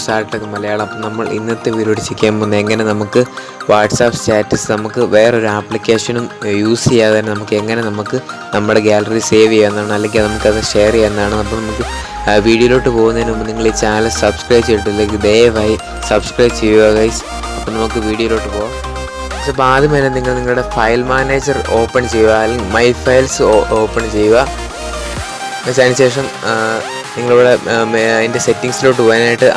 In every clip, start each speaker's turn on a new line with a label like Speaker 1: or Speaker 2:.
Speaker 1: സാൾട്ടൊക്കെ മലയാളം. അപ്പം നമ്മൾ ഇന്നത്തെ വീഡിയോ ചെയ്യാൻ പോകുന്നത് എങ്ങനെ നമുക്ക് വാട്സാപ്പ് സ്റ്റാറ്റസ് നമുക്ക് വേറൊരു ആപ്ലിക്കേഷനും യൂസ് ചെയ്യാതെ തന്നെ നമുക്ക് എങ്ങനെ നമുക്ക് നമ്മുടെ ഗാലറി സേവ് ചെയ്യാവുന്നതാണ്, അല്ലെങ്കിൽ നമുക്കത് ഷെയർ ചെയ്യാവുന്നതാണ്. അപ്പോൾ നമുക്ക് വീഡിയോയിലോട്ട് പോകുന്നതിന് മുമ്പ് നിങ്ങൾ ഈ ചാനൽ സബ്സ്ക്രൈബ് ചെയ്തിട്ടില്ലെങ്കിൽ ദയവായി സബ്സ്ക്രൈബ് ചെയ്യുക ഗൈസ്. അപ്പോൾ നമുക്ക് വീഡിയോയിലോട്ട് പോകാം. അപ്പോൾ ആദ്യം തന്നെ നിങ്ങൾ നിങ്ങളുടെ ഫയൽ മാനേജർ ഓപ്പൺ ചെയ്യുക, അല്ലെങ്കിൽ മൈ ഫയൽസ് ഓപ്പൺ ചെയ്യുക. അതിനുശേഷം നിങ്ങളിവിടെ അതിൻ്റെ സെറ്റിങ്സിലോട്ട് പോകാനായിട്ട്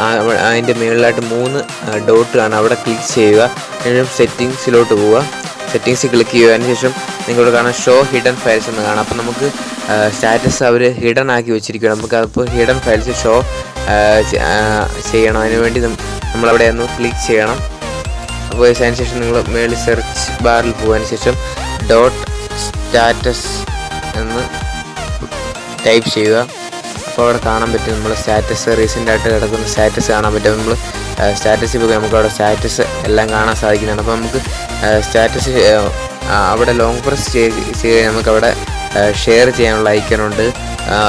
Speaker 1: അതിൻ്റെ മുകളിലായിട്ട് 3 ഡോട്ട് കാണാം, അവിടെ ക്ലിക്ക് ചെയ്യുക. അതിനുശേഷം സെറ്റിങ്സിലോട്ട് പോവുക. സെറ്റിങ്സ് ക്ലിക്ക് ചെയ്യുക. അതിനുശേഷം നിങ്ങളിവിടെ കാണാം ഷോ ഹിഡൻ ഫയൽസ് എന്ന് കാണാം. അപ്പോൾ നമുക്ക് സ്റ്റാറ്റസ് അവർ ഹിഡൻ ആക്കി വെച്ചിരിക്കുകയാണ്. നമുക്ക് അതിപ്പോൾ ഹിഡൻ ഫയൽസ് ഷോ ചെയ്യണം. അതിനുവേണ്ടി നമ്മളവിടെ ഒന്ന് ക്ലിക്ക് ചെയ്യണം. അപ്പോൾ അതിനുശേഷം നിങ്ങൾ മുകളിൽ സെർച്ച് ബാറിൽ പോകുന്നതിന് ശേഷം ഡോട്ട് സ്റ്റാറ്റസ് എന്ന് ടൈപ്പ് ചെയ്യുക. അപ്പോൾ അവിടെ കാണാൻ പറ്റും നമ്മൾ സ്റ്റാറ്റസ് റീസെൻ്റായിട്ട് കിടക്കുന്ന സ്റ്റാറ്റസ് കാണാൻ പറ്റും. നമ്മൾ സ്റ്റാറ്റസിൽ പോയി നമുക്ക് അവിടെ സ്റ്റാറ്റസ് എല്ലാം കാണാൻ സാധിക്കുന്നതാണ്. അപ്പോൾ നമുക്ക് സ്റ്റാറ്റസ് അവിടെ ലോങ് പ്രസ് ചെയ്ത് നമുക്കവിടെ ഷെയർ ചെയ്യാനുള്ള ഐക്കണുണ്ട്,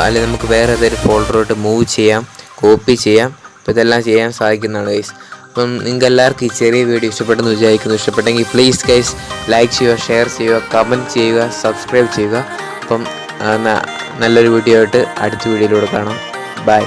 Speaker 1: അല്ലെങ്കിൽ നമുക്ക് വേറെ ഏതൊരു ഫോൾഡറോട്ട് മൂവ് ചെയ്യാം, കോപ്പി ചെയ്യാം. അപ്പോൾ ഇതെല്ലാം ചെയ്യാൻ സാധിക്കുന്നതാണ് ഗൈസ്. അപ്പം നിങ്ങൾക്ക് എല്ലാവർക്കും ഈ ചെറിയ വീഡിയോ ഇഷ്ടപ്പെട്ടെന്ന് വിചാരിക്കുന്നു. ഇഷ്ടപ്പെട്ടെങ്കിൽ പ്ലീസ് ഗൈസ് ലൈക്ക് ചെയ്യുക, ഷെയർ ചെയ്യുക, കമൻറ്റ് ചെയ്യുക, സബ്സ്ക്രൈബ് ചെയ്യുക. അപ്പം നല്ലൊരു വീഡിയോ ആയിട്ട് അടുത്ത വീഡിയോയിലൂടെ കാണാം. ബൈ.